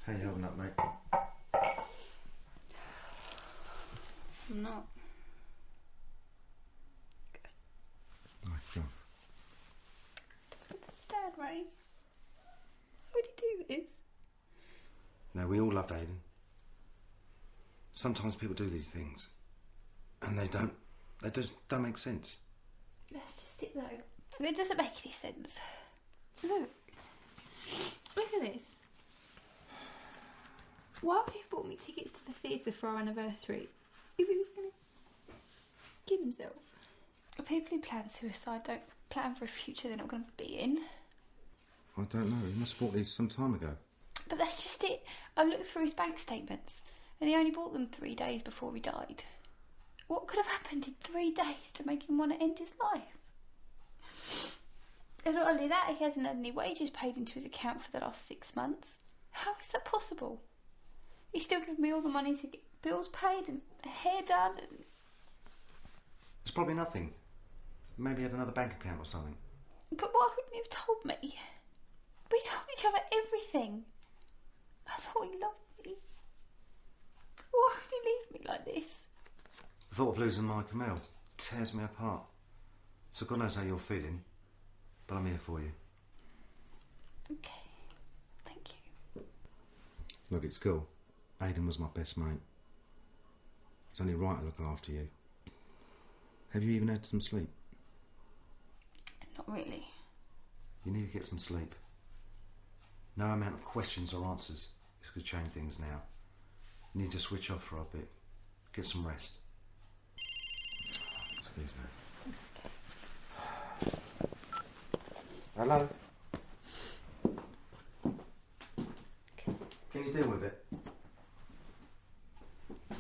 How you holding up, mate? I'm not. Right, go on. It's Dad, Ray. Why would he do this? No, we all loved Aiden. Sometimes people do these things, and they just don't make sense. That's just it, though. It doesn't make any sense. Look. Look at this. Why would he have bought me tickets to the theatre for our anniversary if he was going to kill himself? People who plan suicide don't plan for a future they're not going to be in. I don't know. He must have bought these some time ago. But that's just it. I looked through his bank statements and he only bought them 3 days before he died. What could have happened in 3 days to make him want to end his life? And not only that, he hasn't had any wages paid into his account for the last 6 months. How is that possible? He's still giving me all the money to get bills paid and hair done. And It's probably nothing. Maybe he had another bank account or something. but why wouldn't he have told me? We told each other everything. I thought he loved me. Why would he leave me like this? The thought of losing my Camille tears me apart. So God knows how you're feeling, but I'm here for you. Okay. Thank you. Look, at school, Aiden was my best mate. It's only right to look after you. Have you even had some sleep? Not really. You need to get some sleep. No amount of questions or answers is going to change things now. You need to switch off for a bit. Get some rest. Excuse me. Hello? Can you deal with it?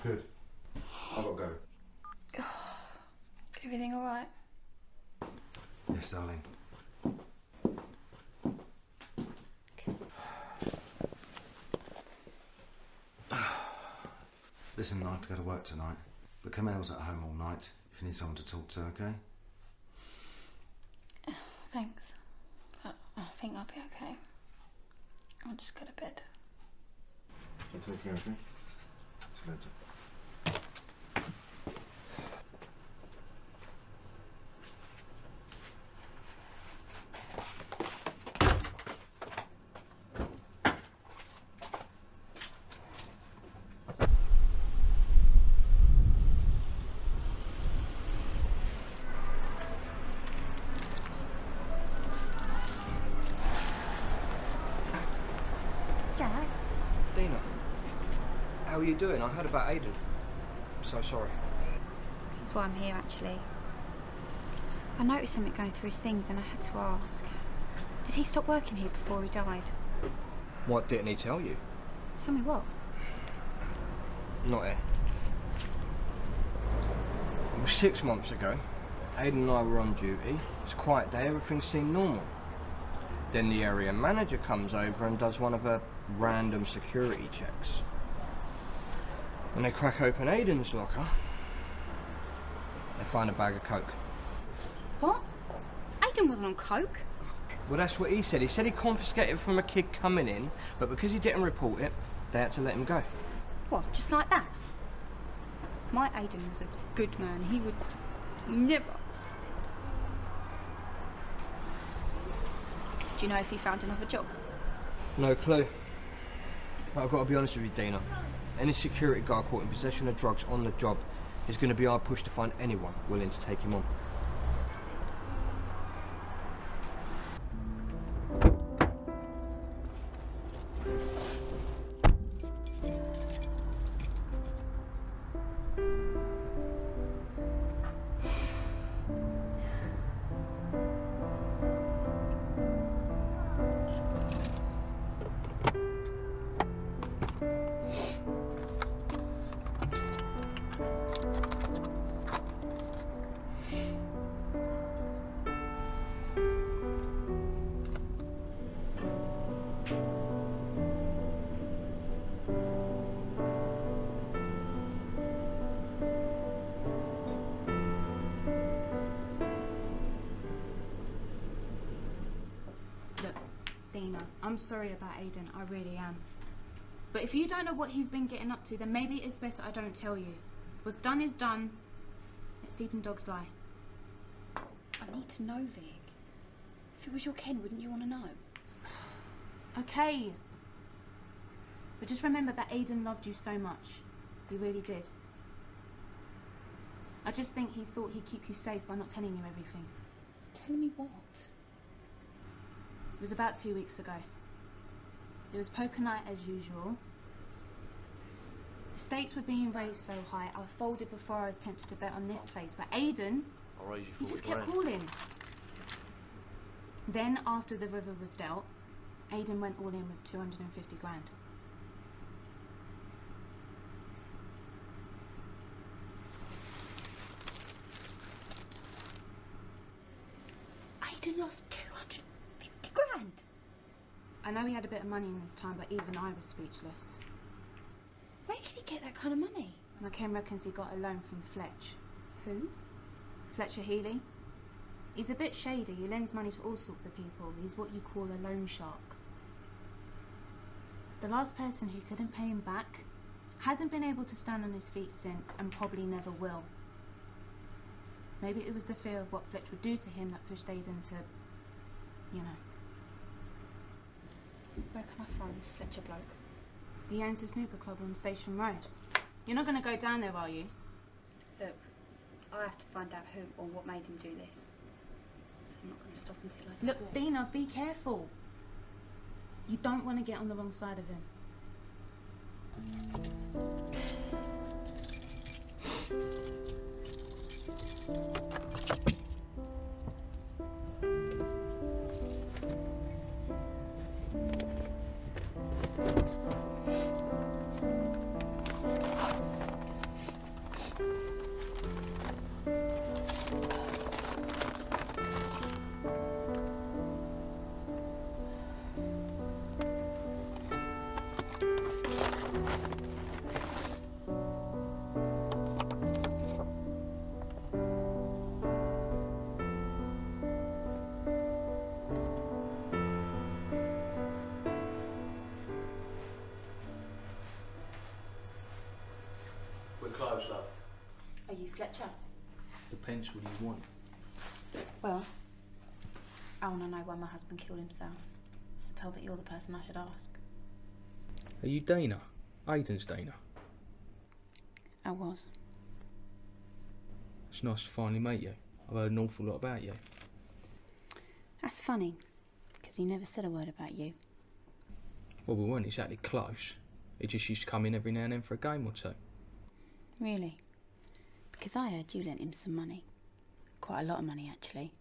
Good. I've got to go. Everything alright? Yes, darling. Listen, I have to go to work tonight, but Camille's at home all night if you need someone to talk to, okay? Thanks. I think I'll be okay. I'll just go to bed. Take care, okay? See you later. Jack? Dina, how are you doing? I heard about Aiden. I'm so sorry. That's why I'm here, actually. I noticed something going through his things and I had to ask. Did he stop working here before he died? What didn't he tell you? Tell me what? Not here. It was 6 months ago. Aiden and I were on duty. It was a quiet day, everything seemed normal. Then the area manager comes over and does one of her random security checks. When they crack open Aiden's locker, they find a bag of coke. What? Aiden wasn't on coke. Well, that's what he said. He said he confiscated it from a kid coming in, but because he didn't report it, they had to let him go. What, just like that? My Aiden was a good man. He would never. Do you know if he found another job? No clue. But I've got to be honest with you, Dina. Any security guard caught in possession of drugs on the job is going to be hard pushed to find anyone willing to take him on. Look, Dina, I'm sorry about Aiden, I really am. But if you don't know what he's been getting up to, then maybe it's best I don't tell you. What's done is done. Let sleeping dogs lie. I need to know, Vic. If it was your Ken, wouldn't you want to know? Okay. But just remember that Aiden loved you so much. He really did. I just think he thought he'd keep you safe by not telling you everything. Tell me what? It was about 2 weeks ago. It was poker night as usual. The stakes were being raised so high, I folded before I was tempted to bet on this place. But Aiden, I'll raise you he 40 just kept grand. calling. Then, after the river was dealt, Aiden went all in with 250 grand. Aiden lost 250 grand. I know he had a bit of money in his time, but even I was speechless. Where did he get that kind of money? My Ken reckons he got a loan from Fletch. Who? Fletcher Healy. He's a bit shady. He lends money to all sorts of people. He's what you call a loan shark. The last person who couldn't pay him back hasn't been able to stand on his feet since, and probably never will. Maybe it was the fear of what Fletch would do to him that pushed Aiden to, you know. Where can I find this Fletcher bloke? He owns a snooker club on Station Road. You're not going to go down there, are you? Look, I have to find out who or what made him do this. I'm not going to stop until I Look, do it. Dina, be careful. You don't want to get on the wrong side of him. We're closed, love. Are you Fletcher? Depends what you want. Well, I want to know why my husband killed himself. I'm told that you're the person I should ask. Are you Dana? Aiden's Dana. I was. It's nice to finally meet you. I've heard an awful lot about you. That's funny, because he never said a word about you. Well, we weren't exactly close. He just used to come in every now and then for a game or two. Really? Because I heard you lent him some money. Quite a lot of money, actually.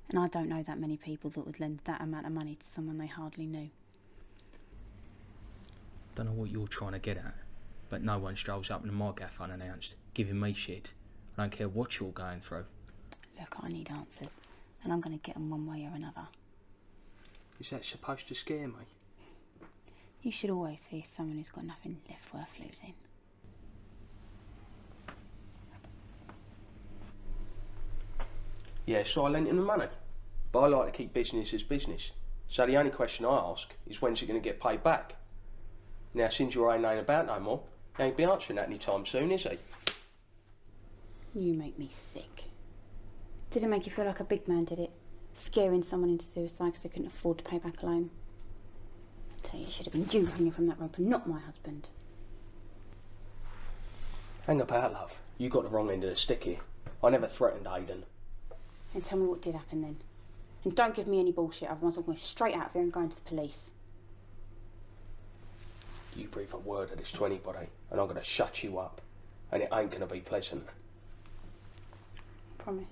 And I don't know that many people that would lend that amount of money to someone they hardly knew. Don't know what you're trying to get at, but no one strolls up into my gaff unannounced, giving me shit. I don't care what you're going through. Look, I need answers, and I'm going to get them one way or another. Is that supposed to scare me? You should always fear someone who's got nothing left worth losing. Yeah, so I lent him the money. But I like to keep business as business. So the only question I ask is when's it going to get paid back? Now, since your ain't about no more, he ain't be answering that any time soon, is he? You make me sick. Did it make you feel like a big man, did it? Scaring someone into suicide because they couldn't afford to pay back a loan? I tell you, it should have been you hanging from that rope and not my husband. Hang about, love. You got the wrong end of the stick here. I never threatened Aiden. And tell me what did happen then. And don't give me any bullshit, otherwise I'm going straight out of here and going to the police. You breathe a word of this to anybody, and I'm going to shut you up. And it ain't going to be pleasant. Promise.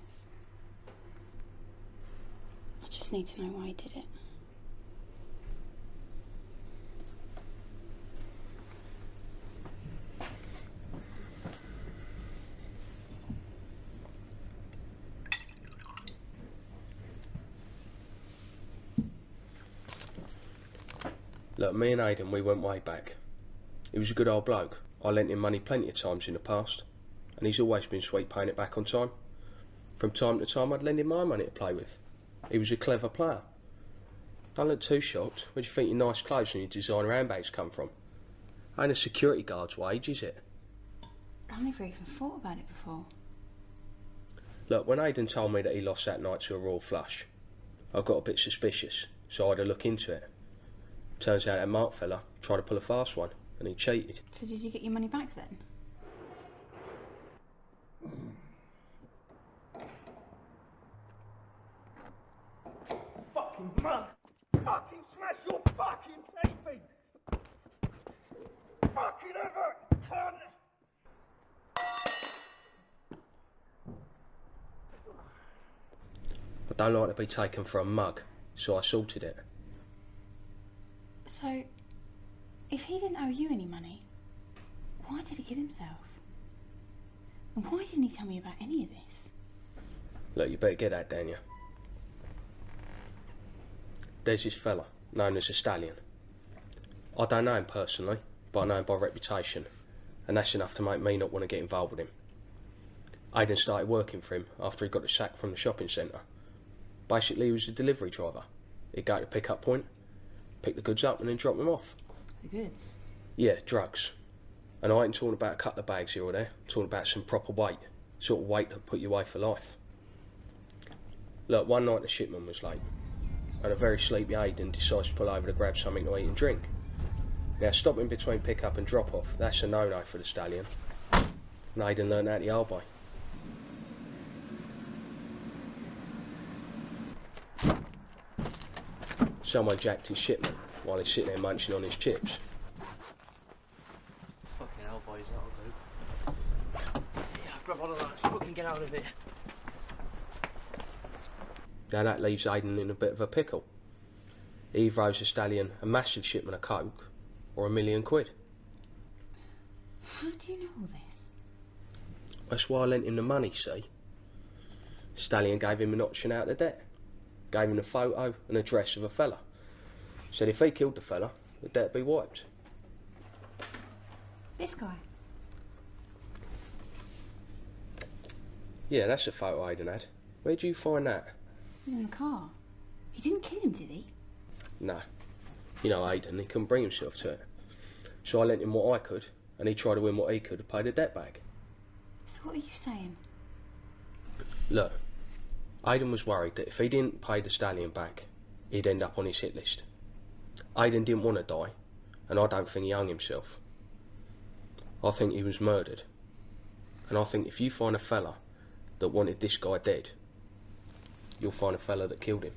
I just need to know why he did it. Look, me and Aiden, we went way back. He was a good old bloke. I lent him money plenty of times in the past, and he's always been sweet paying it back on time. From time to time I'd lend him my money to play with. He was a clever player. Don't look too shocked. Where do you think your nice clothes and your designer handbags come from? Ain't a security guard's wage, is it? I never even thought about it before. Look, when Aiden told me that he lost that night to a raw flush, I got a bit suspicious, so I had a look into it. Turns out that Mark fella tried to pull a fast one, and he cheated. So did you get your money back then? Fucking mug! Fucking smash your fucking teeth in! Fucking ever, cunt! I don't like to be taken for a mug, so I sorted it. So, if he didn't owe you any money, why did he kill himself? And why didn't he tell me about any of this? Look, you better get that, don't you? There's this fella, known as a Stallion. I don't know him personally, but I know him by reputation, and that's enough to make me not want to get involved with him. Aiden started working for him after he got the sack from the shopping centre. Basically, he was a delivery driver. He'd go to the pick-up point, pick the goods up and then drop them off. The goods? Yeah, drugs. And I ain't talking about a couple of bags here or there, I'm talking about some proper weight, sort of weight that'll put you away for life. Look, one night the shipment was late, and a very sleepy Aiden decides to pull over to grab something to eat and drink. Now, stopping between pick-up and drop-off, that's a no-no for the Stallion. And Aiden learned that the hard way. Someone jacked his shipment while he's sitting there munching on his chips. Fucking hell, boys, that'll do. Yeah, grab all of that, let's fucking get out of here. Now that leaves Aiden in a bit of a pickle. He either owes the Stallion a massive shipment of coke, or £1 million. How do you know all this? That's why I lent him the money, see? Stallion gave him an option out of the debt. Gave him a photo and address of a fella. Said if he killed the fella, the debt would be wiped. This guy? Yeah, that's a photo Aiden had. Where'd you find that? He was in the car. He didn't kill him, did he? No. You know Aiden, he couldn't bring himself to it. So I lent him what I could, and he tried to win what he could to pay the debt back. So what are you saying? Look, Aiden was worried that if he didn't pay the Stallion back, he'd end up on his hit list. Aiden didn't want to die, and I don't think he hung himself. I think he was murdered. And I think if you find a fella that wanted this guy dead, you'll find a fella that killed him.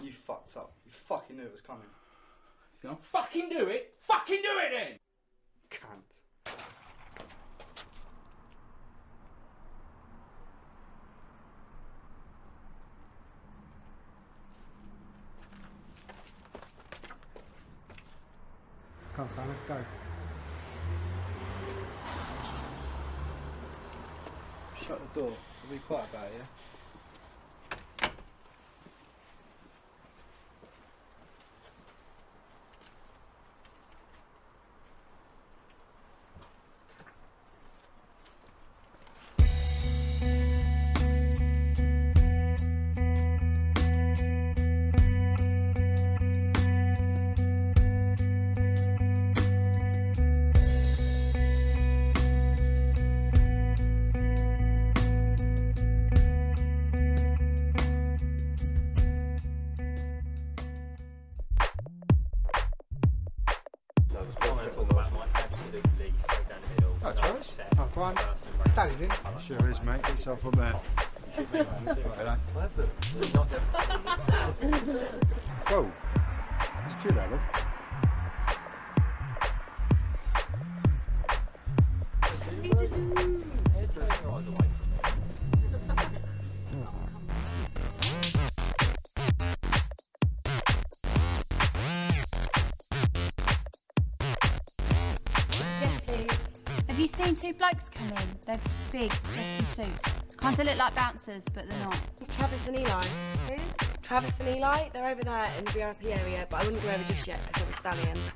You fucked up. You fucking knew it was coming. You don't fucking do it? Fucking do it then! Can't. Come on, son, let's go. Shut the door. Be quiet about it, yeah? Sure is, mate. Get yourself up there. Whoa. It's cute, that look. Have you seen seen two blokes come in. They're big, dressed in suits. Kind of look like bouncers, but they're not. Travis and Eli. Who? Travis and Eli, they're over there in the VIP area, but I wouldn't go over just yet because it's down the end.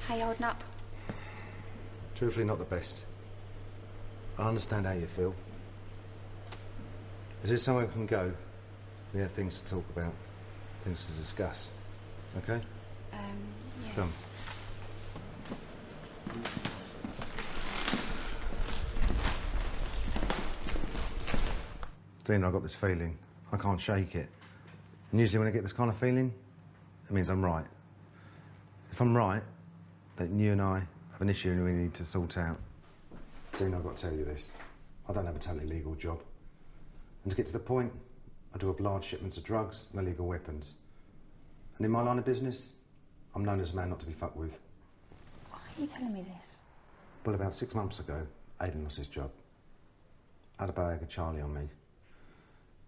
How you holding up? Truthfully, not the best. I understand how you feel. Is there somewhere we can go? We have things to talk about, things to discuss. Okay? Yeah. Come. Dean, I've got this feeling. I can't shake it. And usually when I get this kind of feeling, it means I'm right. If I'm right, then you and I have an issue and we need to sort out. Dean, I've got to tell you this. I don't have a totally legal job. And to get to the point, I do have large shipments of drugs and illegal weapons. And in my line of business, I'm known as a man not to be fucked with. Why are you telling me this? Well, about 6 months ago, Aiden lost his job. I had a bag of Charlie on me. And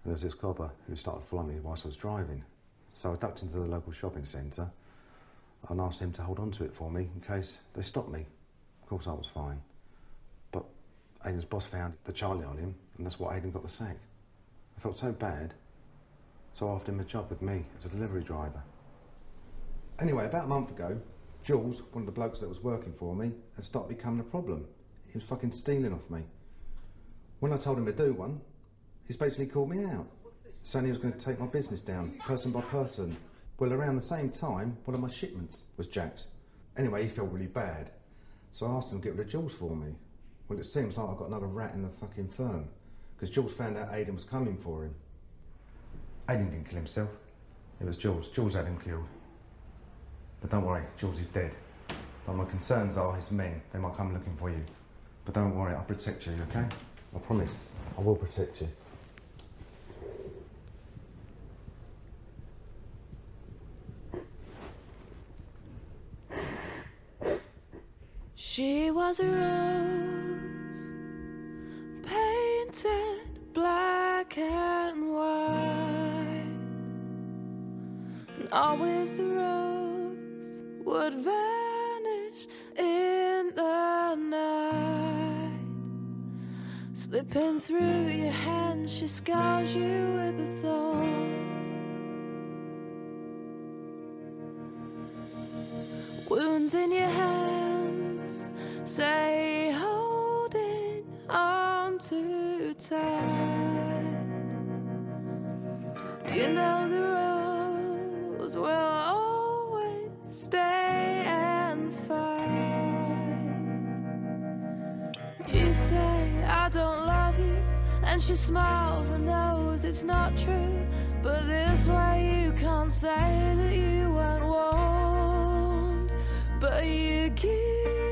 there was this copper who started following me whilst I was driving. So I ducked into the local shopping centre and asked him to hold on to it for me in case they stopped me. Of course, I was fine. But Aiden's boss found the Charlie on him, and that's why Aiden got the sack. I felt so bad, so I offered him a job with me as a delivery driver. Anyway, about a month ago, Jules, one of the blokes that was working for me, had started becoming a problem. He was fucking stealing off me. When I told him to do one, he's basically called me out, saying he was going to take my business down, person by person. Well, around the same time, one of my shipments was jacked. Anyway, he felt really bad, so I asked him to get rid of Jules for me. Well, it seems like I've got another rat in the fucking firm, because Jules found out Aiden was coming for him. Aiden didn't kill himself. It was Jules. Jules had him killed. But don't worry, Jules is dead. But my concerns are his men. They might come looking for you. But don't worry, I'll protect you, okay? I promise. I will protect you. She was a rose Always the rose would vanish in the night. Slipping through your hands, she scars you with the thorns. Wounds in your hands say holding on too tight. You know the rose will always stay and fight. You say I don't love you, and she smiles and knows it's not true. But this way you can't say that you weren't warned. But you give